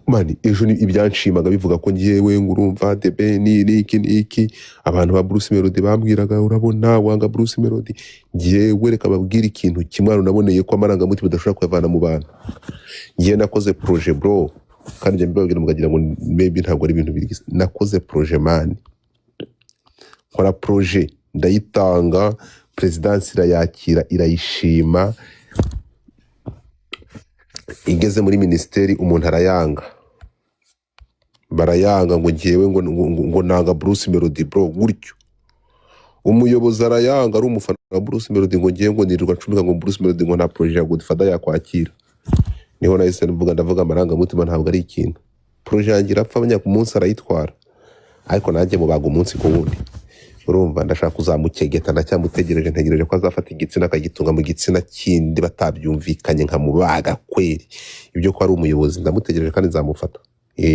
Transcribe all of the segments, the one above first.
mani ejo ibyanshimaga bivuga ko ngiyewe ngurumva The Ben niki abantu ba Bruce Melody bambwiraga urabona wanga Bruce Melody ngiyewe reka babwira ikintu kimwe naboneye ko amarangamutima badashobora kuyavana mu bantu ngiye nakoze projet bro kandi njye mbabwira mugagira ngo maybe ntabwo ari ibintu biri nakoze projet man nkora projet ndayitanga presidence irayakira irayishima igeze muri ministeri umuntu arayanga barayanga ngo ngiyewe ngo nanga Bruce Melody bro gutyo umuyobozi arayanga ari umufana wa Bruce Melody ngo ngiye ngo nirirwa ncumika ngo Bruce Melody ngo nta projet ya Godfather yakwakira niho nahise ndavuga amarangamutima ntabwo ari ikintu projet yanjye irapfa abanya ku munsi arayitwara ariko nanjye mubaga umunsi ku wundi urumva ndashaka kuzamukegeta ndacyamutegereje ntegereje ko azafata igitsina akagitunga mu gitsina kindi batabyumvikanye nkamubaga kweri ibyo ko ari umuyobozi ndamutegereje kandi nzamufata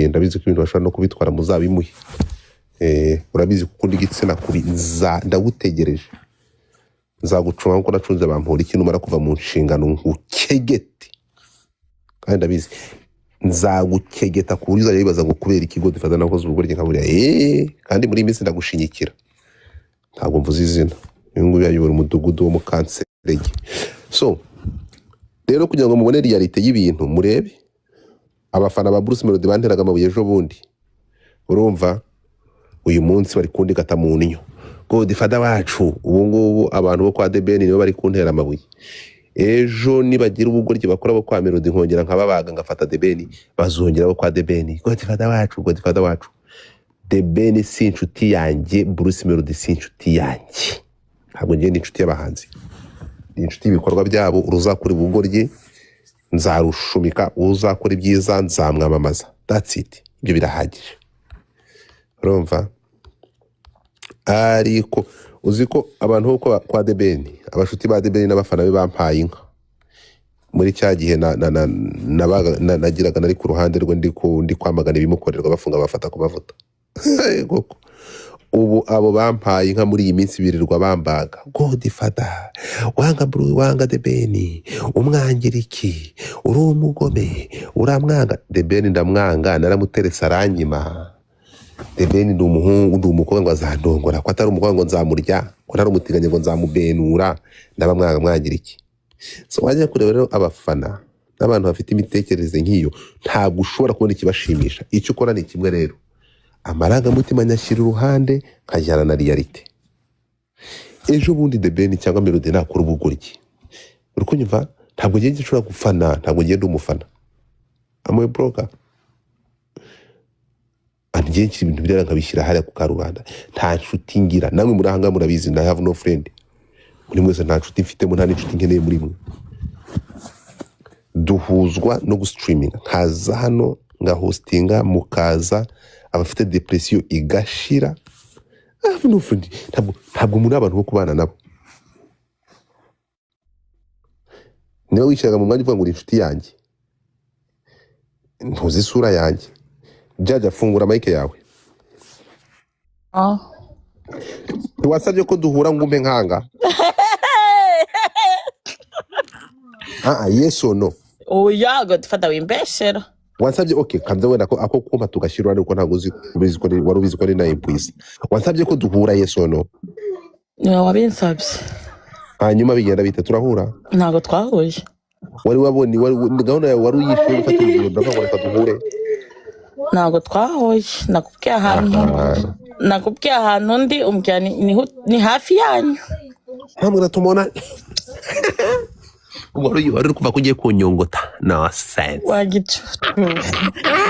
ndabizi ko ibintu bashobora no kubitwara muzabimuhe urabizi kuko ndi igitsina kubi ndagutegereje nzagucunga nkuko nacunze bampora ikintu mara kuva mu nshingano nkukegete kandi ndabizi nzagukegeta ku buryo uzajya wibaza ngo kubera ikigo dufata nakoze ubugoryi nkaburiya kandi muri iyi minsi ndagushinyikira ntabwo mvuze izina uyu nguyu yayobora umudugudu wo mu Kanserege so rero kugira ngo mubone realite y'ibintu murebe abafana ba Bruce Melody banteraga amabuye ejo bundi urumva uyu munsi bari kundi gata mu nyo Godfather wacu ubu ngubu abantu bo kwa The Ben nibo bari kuntera amabuye ejo nibagira ubugoryi bakora bo kwa Melody nkongera nkababaga ngafata The Ben bazongera bo kwa The Ben Godfather wacu The Ben si inshuti yanjye Bruce Melody si inshuti yanjye ntabwo ngiye inshuti y'abahanzi ni inshuti y'ibikorwa byabo uruzakora ubugoryi nzarushumika uzakora ibyiza nzamwamamaza that's it ibyo birahagije urumva ariko uziko abantu bo kwa The Ben abashuti ba The Ben n'abafana be bampaye inka muri cya gihe nagiraga nari ku ruhande rwe ndi kwamagana ibimukorerwa bafunga bafata ku mavuta ubu abo bampaye inka muri iyi minsi birirwa bambaga Godfather wanga The Ben umwangira iki uri umugome uramwanga The Ben ndamwanga naramuteresa aranyima The Ben ndi umuhungu ndi umukobwa ngo azandongora ko atari umukobwa ngo nzamurya ko atari umutiganye ngo nzamubenura ndabamwanga mwangira iki so wajya kureba rero abafana n'abantu bafite imitekerereze nk'iyo ntabwo ushobora kubona ikibashimisha icyo ukora ni kimwe rero amarangamutima nyashyira uruhande nkajyana na realite ejo bundi The Ben cyangwa Melody nakora ubugoryi uri kunyumva ntabwo ngiye nshobora gufana ntabwo ngiye ndi umufana amoye broker ngiye nshira ibintu birera nkabishyira hariya ku karubanda nta nshuti ngira namwe muri ahanga murabizi I have no friend muri mwese nta nshuti mfitemo nta n'inshuti nkeneye muri mwe duhuzwa no gustreaming nkaza hano ngahostinga mukaza abafite depression igashira no friend ntabwo muri abantu bo kubana nabo niba wishaka mu mwanya uvuga ngo uri inshuti yanjye ntuzi isura yanjye jaja fungura mike yawe wasabye ko duhura ngumbe nkanga yes or no oya Godfather wimbeshera wansabye okay kanze wenda ko ako kumpa tugashirwa ariko ntago uzi ko wari ubizi ko ni na impulse wansabye ko duhura yes or no wabinsabye hanyuma bigenda bite turahura ntago twahuje wari waboni gahunda yawe wari uyishe gufata urugendo ndavuga ngo duhure ntago twahuye nakubwiye ahantu ndi umbwira ni hafi yanyu ntabwo natumona wari kuva kugiye kunyongota no sense wagicutu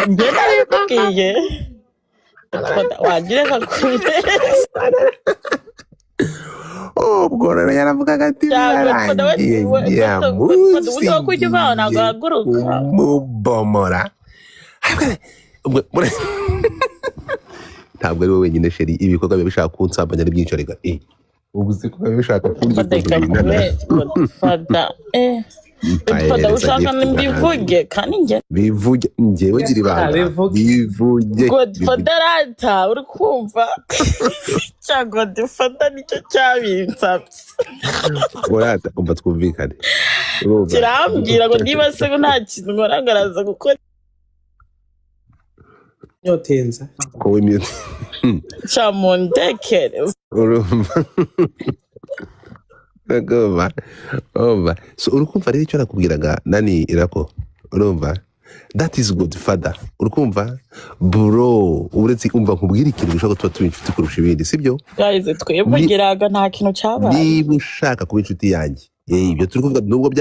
njye nabikubwiye wagira kakubeza ubwo rero yaravugaga ati byarangiye mubomora ntabwo ari wowe wenyine sheri ibikorwa biba bishaka kunsambanya ari byinshi arega ubu uzi ko biba bishaka Godfather ushaka mbivuge kandi bivuge njyewe gira ibanga bivuge Godfather arata uri kumva cya Godfather nicyo cyabinsabye urata umva twumvikane kirambwira ngo niba se nta kintu nkorangaraza gukora nyotenza kowe mute Chamondekere. urumva so urukumva rero icyo nakubwiraga nani irako urumva that is good father urukumva bro uretse umva nkubwira ikintu gishobora tuba turi inshuti kurusha ibindi sibyo Guys, twebugiraga nta kintu cyabaye. niba ushaka kuba inshuti yanjye ibyo turi kuvuga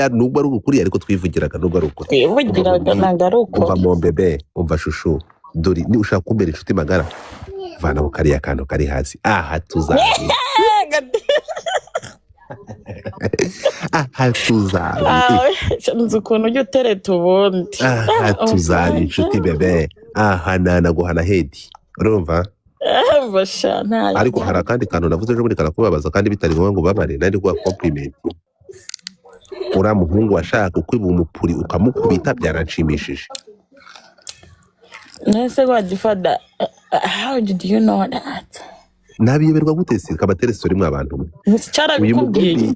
nubwo ari ukuri ariko twivugiraga nubwo ari ukuri Twebugiraga ntabwo ari uko. umva mo bebe umva shushu dore ni ushaka kumbera inshuti magara vana ku kariya kantu kari hasi aha tuzabe aha tuzabe nzi ukuntu ujya utereta ubundi. aha tuzabe inshuti bebe aha nanaguhana hedi urumva Basha nta. ariko hari akandi kantu navuze ejo bundi karakubabaza kandi bitari ngombwa ngo ubabare nari guha compliment uriya muhungu washaka kwiba umupuri ukamukubita byaranshimishije Nese Godfather, how did you know that? nabiyoberwa gute se kabaterestori mwe abantu mwe Cyarabikubwiye.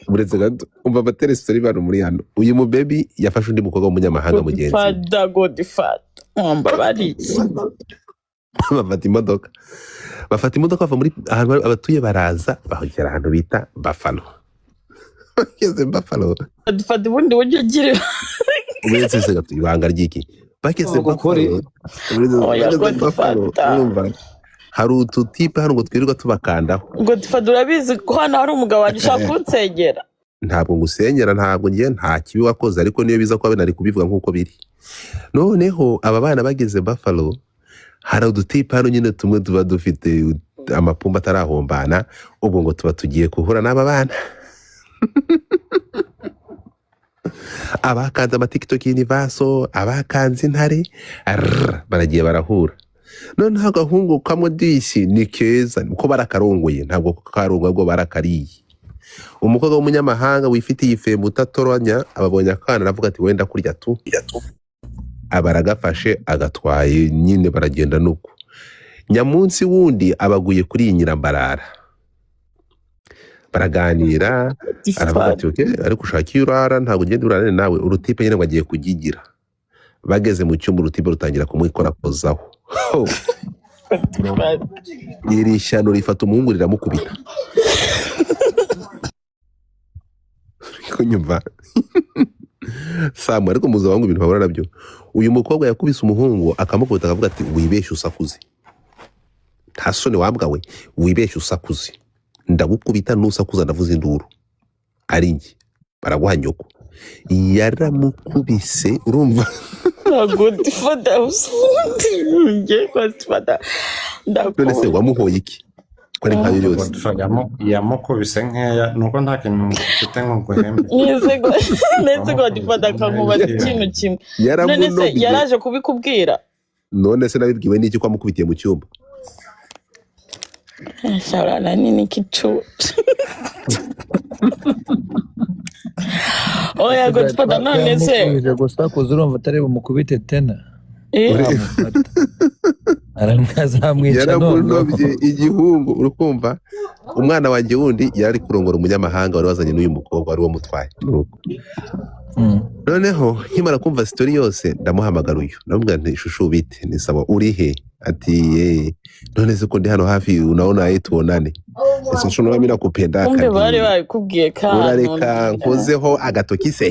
uretse gato umva abaterestori bano muri hano uyu mu baby yafashe undi mukobwa w'umunyamahanga mugenzi Godfather. Bari. bafata imodoka bava muri ahantu abatuye baraza bahagera ahantu bita Buffalo bageze Buffalo Godfather ubundi ujya ugira. uretse se gato ibanga ry'iki bageze Buffalo urumva hari ututipe hano ngo twirirwa tubakandaho Godfather urabizi ko hano hari umugabo waje ushaka kunsengera. ntabwo ngusenyera ntabwo ngiye nta kibi wakoze ariko niyo biza kuba nari kubivuga nk'uko biri noneho aba bana bageze Buffalo hari udutipe hano nyine tumwe tuba dufite amapumba atarahombana ubwo ngo tuba tugiye kuhura n'aba bana abakanze amatiktok y'inivaso abakanze intare baragiye barahura noneho agahungu kamwe disi ni keza uko barakarongoye ntabwo karongoye ubwo barakariye umukobwa w'umunyamahanga wifitiye ifembe utatoranya ababonye akana aravuga ati wenda kurya tu abaragafashe agatwaye nyine baragenda nuko nyamunsi wundi abaguye kuri iyi nyirambarara baraganira aravuga ati okay ariko ushaka iyo urara ntabwo ugenda urarane nawe urutipe nyine ngo agiye kugigira bageze mu cyumba urutipe rutangira kumwikorakozaho iri shyano rifata umuhungu riramukubita kunyumva Samu ariko muza wangu ibintu babura nabyo uyu mukobwa yakubise umuhungu akamukubita akavuga ati wibeshye usakuze nta soni wabwawe wibeshye usakuze ndagukubita nusakuza ndavuze induru ari nge baraguha nyoko yaramukubise urumva Godfather usunge Godfather none se wamuhoye iki ko ari nkayo yose yamukubise nkeya nuko nta kintu mfite ngo guhembe nese Godfather akamubaza ikintu kimwe none se yaraje kubikubwira none se nabibwiwe n'iki ko amukubitiye mu cyumba sharana nini kicu oya Godfather none se gusa kuzurumva atari bumukubite tena yaramunobye igihungu urukumva umwana wanjye wundi yari kurongora umunyamahanga wari wazanye n'uyu mukobwa wari wamutwaye noneho nkimara kumva story yose ndamuhamagara uyu ndamubwira nti shushu bite ni sawa uri he ati none se ko ndi hano hafi unaona tuonane ese shushu nami nakupenda kumbe bari babikubwiye kandi urareka nkozeho agatoki se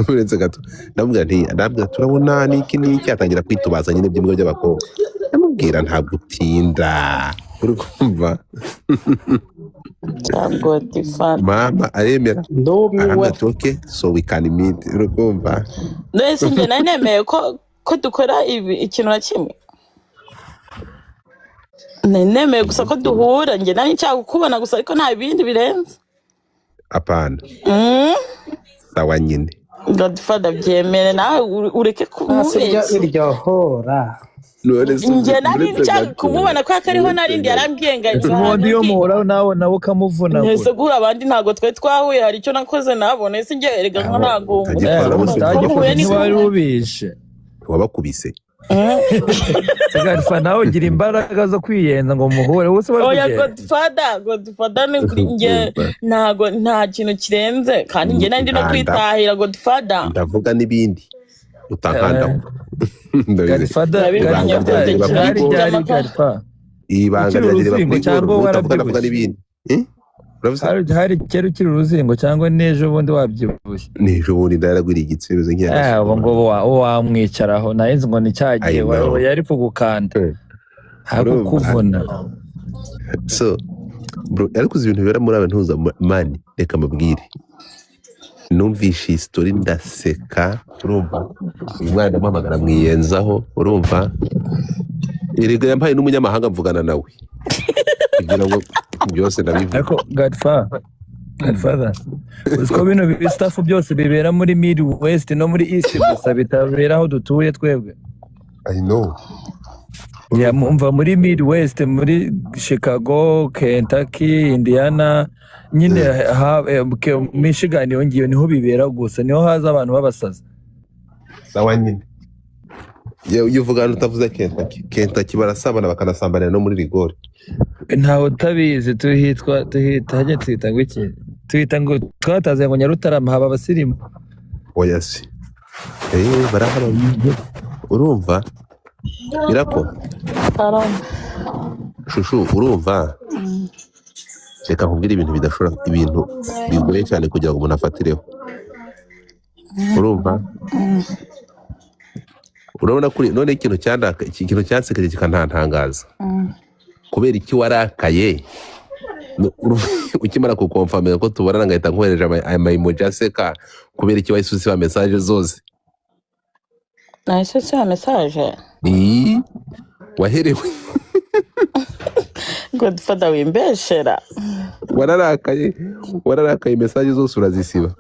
uretse gato ndamubwira nti turabona n'iki atangira kwitubaza nyine by'imwe by'abakobwa ndamubwira ntabwo utinda uri kumva mama aremera arambatoke so we can meet uri kumva nese njye nanemeye ko dukora ikintu na kimwe nemeye gusa ko duhura njye nari nshaka kukubona gusa ariko nta bindi birenze apana sawa nyine Godfather byemere nawe ureke kumubeshya iryohora njye nari nshaka kumubona ko akariho narindi yarambwiye ngo ubundi iyo muhura nawe ukamuvuna nese guhura abandi ntabwo twe twahuye hari icyo nakoze nabone se njye erega nko ntabwo ntiwari ubishe wabakubise Godfather nawe ugira imbaraga zo kwiyenza ngo muhure wose bari oya kugenda. Godfather ni kuri nge nta kintu kirenze kandi nge nandi no kwitahira Godfather ndavuga n'ibindi utankanda Godfather ryari Godfather ibanga ryagira cyangwa utavuga n'ibindi hari kera ukiri uruzingo cyangwa n'ejo bundi wabyibushye n'ejo bundi ndaragwira igitsebe nk'iya ubu ngo wamwicaraho nahenze ngo nicyagiye yari kugukanda hakukuvuna so bro ariko ibintu bibera muri aba ntuza mani reka mabwire numvishe history ndaseka urumva umwana mpamagara mwiyenzaho urumva erega yampaye n'umunyamahanga mvugana nawe kugira ngo byose ndabivuga ariko Godfather usko bino bistafu byose bibera muri Mid West no muri East gusa bitabera aho dutuye twebwe I know ya mumva muri Mid West muri Chicago Kentucky Indiana nyine Michigan yongiye niho bibera gusa niho haza abantu babasaza sawa nyine iyo uvuga utavuze Kentucky barasabana bakanasambanira no muri rigore ntawe utabizi tuhita hajya twita ngo iki tuhita ngo twataze ngo Nyarutarama haba abasirimu oya si barahara urumva birako shushu urumva reka nkubwire ibintu bidashobora ibintu bigoye cyane kugira ngo umuntu afatireho urumva urabona kuri none ikintu cyansekeje kikantangaza kubera iki warakaye ukimara kukonfamira ko tubona ngahita nkohereje ama-emoji aseka kubera iki wahise usiba message zose nahise usiba message waherewe Godfather wimbeshera wararakaye message zose urazisiba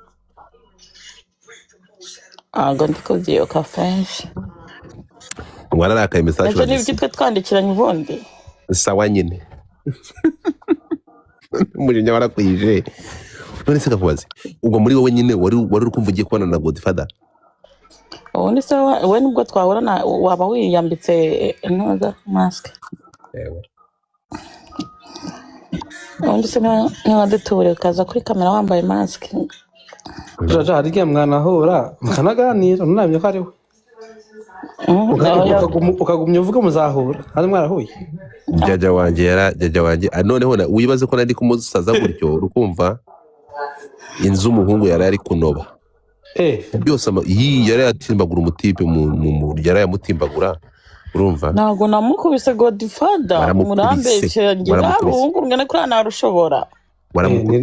ngo ndikubyiyoka french wararakaye message nicyo nibyo twandikiranye ubundi sawa nyine umujinya warakwije none se kakubaze ubwo muri wowe nyine wari uri kumva ugiye kubana na Godfather ubundi se we nubwo twahorana waba wiyambitse intoza mask ubundi se ntiwaduture ukaza kuri kamera wambaye mask jaja hari igihe mwanahura mukanaganira nunamye ko ari we ukagumya uvuga muzahura hari mwarahuye jaja wanjye noneho wibaze ko nari kumusaza gutyo urukumva inzu umuhungu yari ari kunoba byose yari yatimbagura umutipe mu yari yamutimbagura urumva ntabwo namukubise Godfather murambeshye ngira abahungu ngene kuri narushobora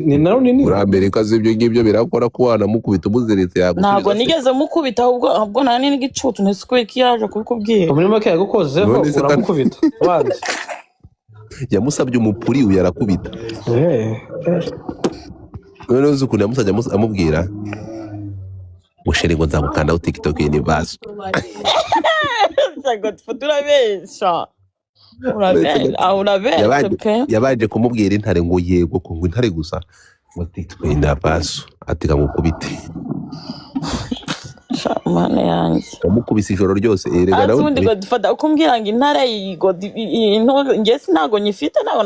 ni naro nini Amerika zibyo ngibyo birakora ko wanamukubita umuziritse yagusubiza ntabwo nigeze mukubita ahubwo nani n'igicucu ntiskwiki yaje kubikubwira muri make yagukozeho uramukubita wanze yamusabye umupuri uyu yarakubita none uzi ukuntu yamusabye amubwira musheri ngo nzamukandaho TikTok y'inibazo Godfather urabesha yabaje kumubwira intare ngo yego ko ngo intare gusa ngo TikTok y'inibazo atika mukubite mana yanjye amukubise ijoro ryose erega nawe ubundi Godfather ukumbwira ngo intare nge sinago nyifite nawe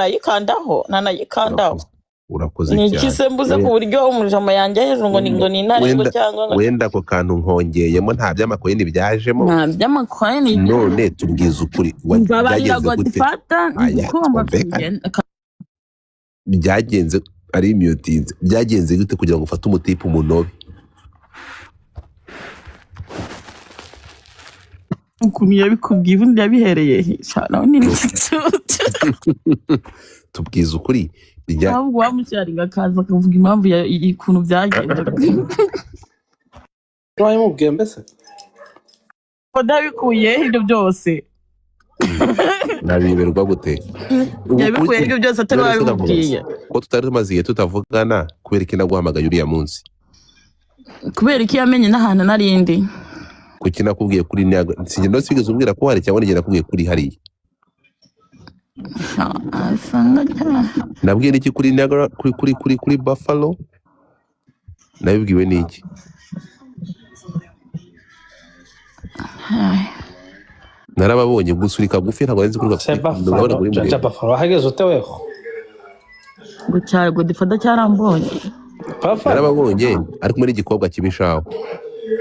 nanayikandaho urakoze cyane nikise mbuze ku buryo umujama yanjye hejuru ngo ni intare ngo cyangwa wenda ako kantu nkongeyemo nta by'amakoyeni byajemo nta by'amakoyeni none tubwiza ukuri byagenze ari imyotinze byagenze gute kugira ngo ufate umutipe umunobe ukuntu yabikubwiye ubundi yabihereye nawe ni n'igicucu tubwiza ukuri ahubwo wamusharinga akaza akavuga impamvu y'ukuntu byagenze wamubwiye mbese ndabikuye ibyo byose nabiberwa gute yabikuye ibyo byose atari wabimubwiye ko tutari tumaze igihe tutavugana kubera iki naguhamagaye uriya munsi kubera iki yamenye n'ahantu narindi kuki nakubwiye kuri sinjye no sigeze umbwira ko hari cyangwa nigeze nakubwiye kuri hariya nabwiye iki kuri Niagara kuri Buffalo nabibwiwe n'iki narababonye gusa uri kagufi ntabwo nzi kuri Se gafite ndabona Buffalo, kuri Jaja muremure Buffalo wahageze ute weho? gucyaye godifada cyarambonye Buffalo. narababonye ari kumwe n'igikobwa kibishaho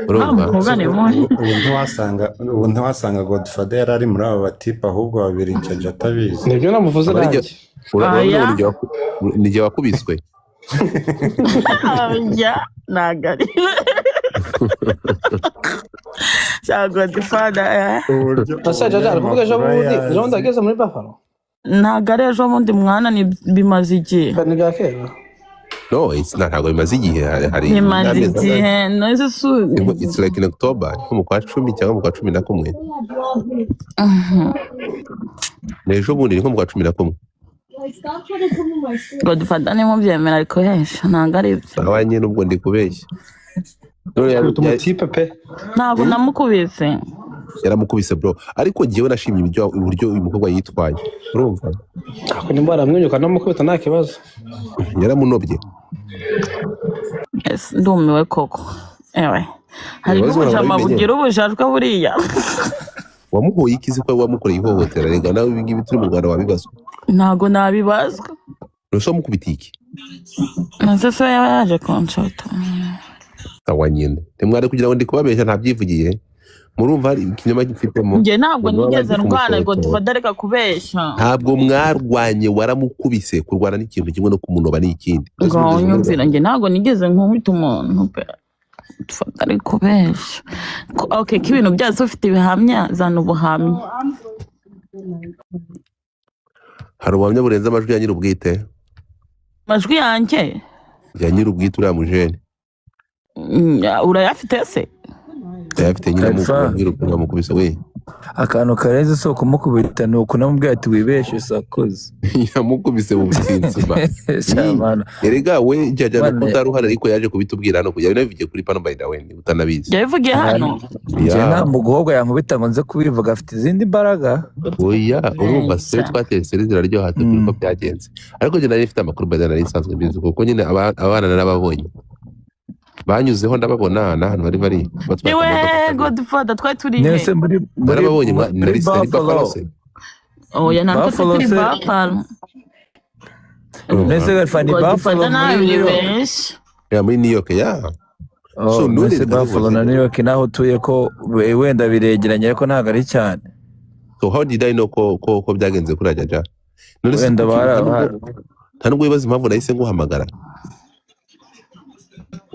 urumva mukobwa ni mubi ubu ntiwasanga Godfather yari ari muri aba batipe ahubwo babiri Jaja atabizi. Nibyo namuvuze nanjye. Aya. nijye wakubiswe ya nagari cya godifada Asa Jaja aravuga ejo bundi ageze muri Buffalo. ntabwo ari ejo bundi mwana bimaze igihe Ni bwa kera. no ntabwo bimaze igihe hari bimaze igihe noze su it's like in October nko mu kwa 10 cyangwa mu kwa 11 n'ejo bundi ni nko mu kwa 11 godifada ni mu byemera ariko hesha ntabwo ari byo sawa nyine ubwo ndi kubeshya Umutipe pe. ntabwo namukubise yaramukubise bro ariko ngiyewe nashimye uburyo uyu mukobwa yitwaye urumva Ako nimba aramwinyuka namukubita nta kibazo. yaramunobye ndumiwe koko ewe hari n'ubujama bugira ubujajwe buriya wamuhoye ikizi ko wamukoreye ihohotera rega nawe ibi ngibi turi mu Rwanda wabibazwa ntabwo nabibazwa nose wamukubita iki nase se yaba yaje kunshota sawa nyine ntimwari kugira ngo ndi kubabeshya ntabyivugiye murumva hari ikinyoma gifitemo njye ntabwo nigeze ndwana godifada reka kubeshya ntabwo mwarwanye waramukubise kurwana n'ikintu kimwe no kumunoba n'ikindi ngo nyumvira njye ntabwo nigeze nkubita umuntu pe godifada ari kubeshya okay ko ibintu byose ufite ibihamya zana ubuhamya hari ubuhamya burenze amajwi ya nyir'ubwite amajwi yanjye ya nyir'ubwite uriya mujene urayafite se yafite nyine amukubise we akantu karenze isoko kumukubita ni ukunamubwira ati wibeshe sakoze yamukubise mu businsima erega we Jaja no kutaruhara ariko yaje kubitubwira hano kujya binavugiye kuri pano by the way utanabizi yabivugiye hano njye nta mugobwa yankubita ngo nze kubivuga afite izindi mbaraga oya urumva se twateye series ziraryoha kuri ko byagenze ariko njye nari mfite amakuru by the way nari nsanzwe mbizi kuko nyine abana narababonye banyuzeho ndababona n'ahantu bari iwe godfather twari turi nese muri barababonye nari Buffalo se oya ntabwo turi Buffalo nese gafani Buffalo muri New York ya so nese Buffalo na New York naho utuye ko wenda biregeranye ariko ntabwo ari cyane so how did I know ko byagenze kuri Jaja wenda nta nubwo wibaza impamvu nahise nguhamagara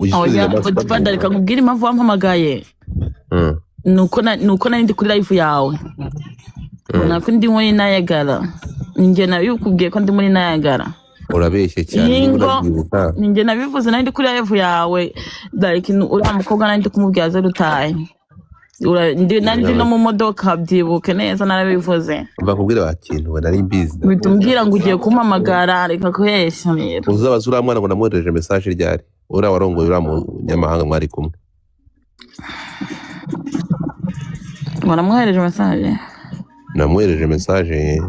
oya godfather reka nkubwire impamvu wampamagaye nuko nari ndi kuri live yawe nako ndi muri Niagara ninjye nabikubwiye ko ndi muri Niagara urabeshye cyane ninjye nabivuze nari ndi kuri live yawe like uriya mukobwa nari ndi kumubwira aze rutaye nari ndi no mu modoka byibuke neza narabivuze bakubwira bakintu nari mbizi bitumbwira ngo ugiye kumpamagara reka kuhesha rero uzabaza uriya mwana ngo namwohereje message ryari uriya warongoye uriya munyamahanga mwari kumwe waramwohereje message namwohereje message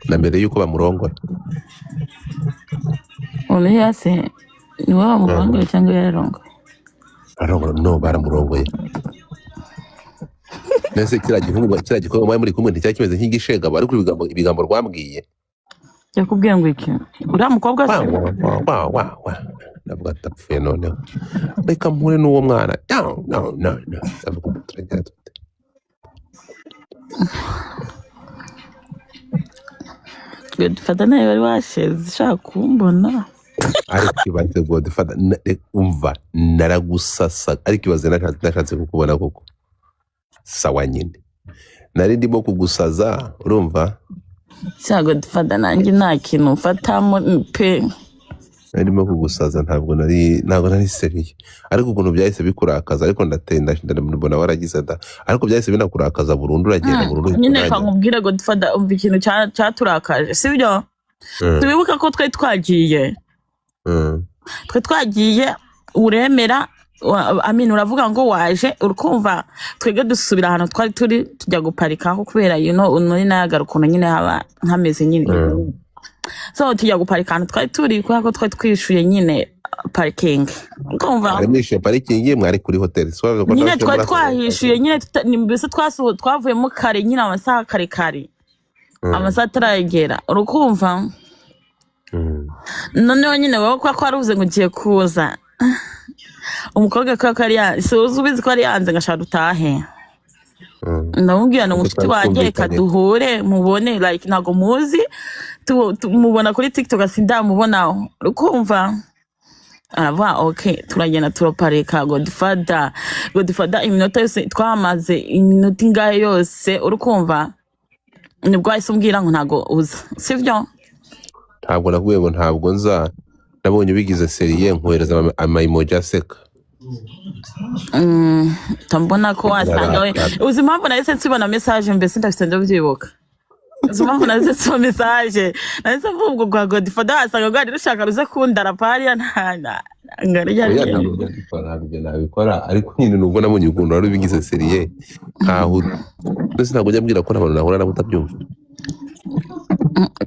na mbere yuko bamurongora uri hasi ni wowe wamurongoye cyangwa yararongoye no baramurongoye nese kiriya gikorwa mwari muri kumwe nticyari kimeze nk'igishega ariko ibigambo rwambwiye yakubwiye ngo iki uriya mukobwa se ndavuga atapfuye noneho reka mpure n'uwo mwana godfather nawe wari washeze ushaka kumbona ariko ibaze godfather umva naragusasa ariko ibaze nashatse kukubona koko sawa nyine nari ndimo kugusaza urumva cya godfather nanjye nta kintu mfatamo pe narimo kugusaza ntabwo nari seriye ariko ukuntu byahise bikurakaza ariko ndabona waragize ariko byahise binakurakaza burundu uragenda burundu nyine nkubwire godfather umva ikintu cyaturakaje sibyo tubibuka ko twari twagiye uremera amini uravuga ngo waje urukumva twege dusubira ahantu twari turi tujya guparikaho kubera muri Niagara ukuntu nyine haba hameze nyine so tujya guparika ahantu twari turi kubera ko twari twishuye nyine parking kumva Ari mwishe parikingi mwari kuri hotel. nyine twari twahishuye nyine mbese twavuye mu kare nyine amasaha kare amasaha ataragera urukumva noneho nyine wowe ko waruvuze ngo ugiye kuza umukobwa ko ari yanze ubizi ko ari yanze ngashaka dutahe ndamubwira ngo inshuti wanjye reka duhure mubone like ntago muzi mubona kuri TikTok sindamubonaho urukumva aravuga okay turagenda turopareka Godfather iminota yose twamaze iminota ingahe yose urukumva nibwo ahise umbwira ngo ntago uza sivyo ntabwo nakubwiye ngo ntabwo nza nabonye ubigize seriye nkohereza ama emoji aseka tambona ko wasanga we uzi impamvu nahise nsibona message mbese ndafite ndabyibuka uzi impamvu nahise nsibona message nahise mvuga ngo Godfather wasanga bwari rushaka ruze kundara pariya ngari nabikora ariko nyine nubwo nabonye ukuntu wari ubigize seriye nkaho ndetse ntabwo njya mbwira ko abantu nahura nabo utabyumva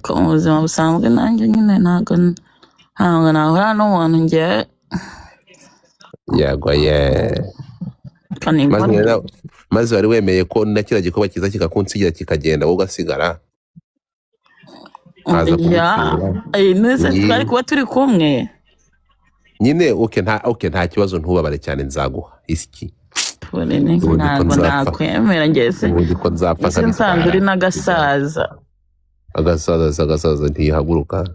ko mu buzima busanzwe nanjye nyine ntabwo nahura n'umuntu njye yagwaye maze wari wemeye ko na kiriya gikorwa cyiza kikakunsigira kikagenda wowe ugasigara nese twari kuba turi kumwe nyine nta kibazo ntubabare cyane nzaguha isiki ntabwo nakwemera ngeze ko nzapfa ese nsanzwe uri n'agasaza agasaza ntihaguruka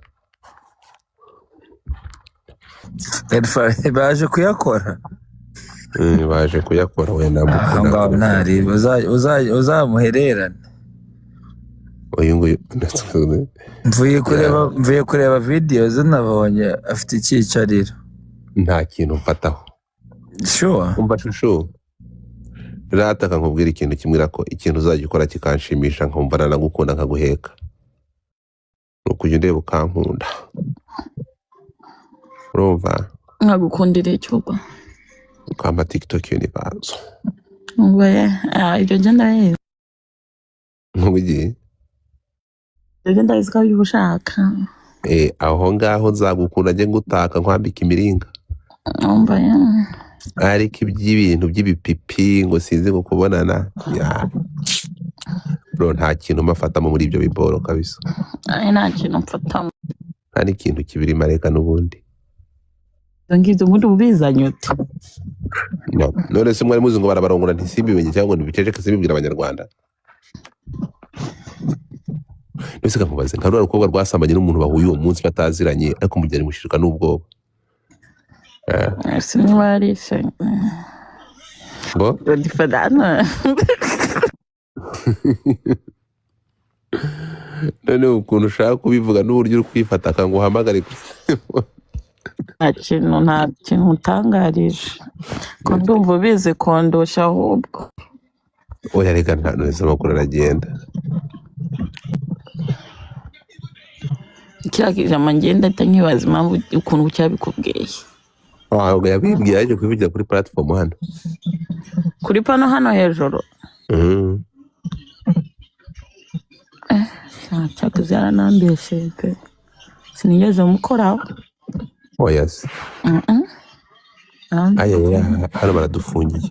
baje kuyakora wenda ngaho ntari uzamuhererane uyu nguyu mvuye kureba video zinabonye afite icyicariro nta kintu mfataho sure umva shusho rataka nkubwira ikintu kimwe ko ikintu uzajya ukora kikanshimisha nkumva nanagukunda nkaguheka ukujya ndeba ukankunda urumva nkagukundira icyuba ukamba TikTok universe ibyo njye ndabizi nk'ugiye ibyo ndabizi ko ibyo ushaka aho ngaho nzagukunda njye ngutaka nkwambika imiringa ariko iby'ibintu by'ibipipi ngo sinzi ngo kubonana bro nta kintu mafatamo muri ibyo biboro kabisa nta kintu mfatamo nta n'ikintu kibiri mareka n'ubundi ngibyo ubundi ubizanye ute none se mwari muzi ngo barabarongora ntisimbimenye cyangwa ngo ntibiceceke simbibwira abanyarwanda nose kamubaze nka rwa rukobwa rwasambanye n'umuntu bahuye uwo munsi bataziranye ariko mujyane mushirika n'ubwoba sinwarishe ngo Godfather none ukuntu ushaka kubivuga n'uburyo uri kwifata akanga uhamagare nta kintu utangarije ko ndumva ubizi kondosha ahubwo oya reka nta neza amakuru aragenda kiriya kijambo ngenda nkibaza impamvu ukuntu cyabikubwiye ahubwo yabibwiye yaje kubivugira kuri platform hano kuri pano hano hejuru cyakoze yaranambeshe pe sinigeze mukoraho oya se hano baradufungiye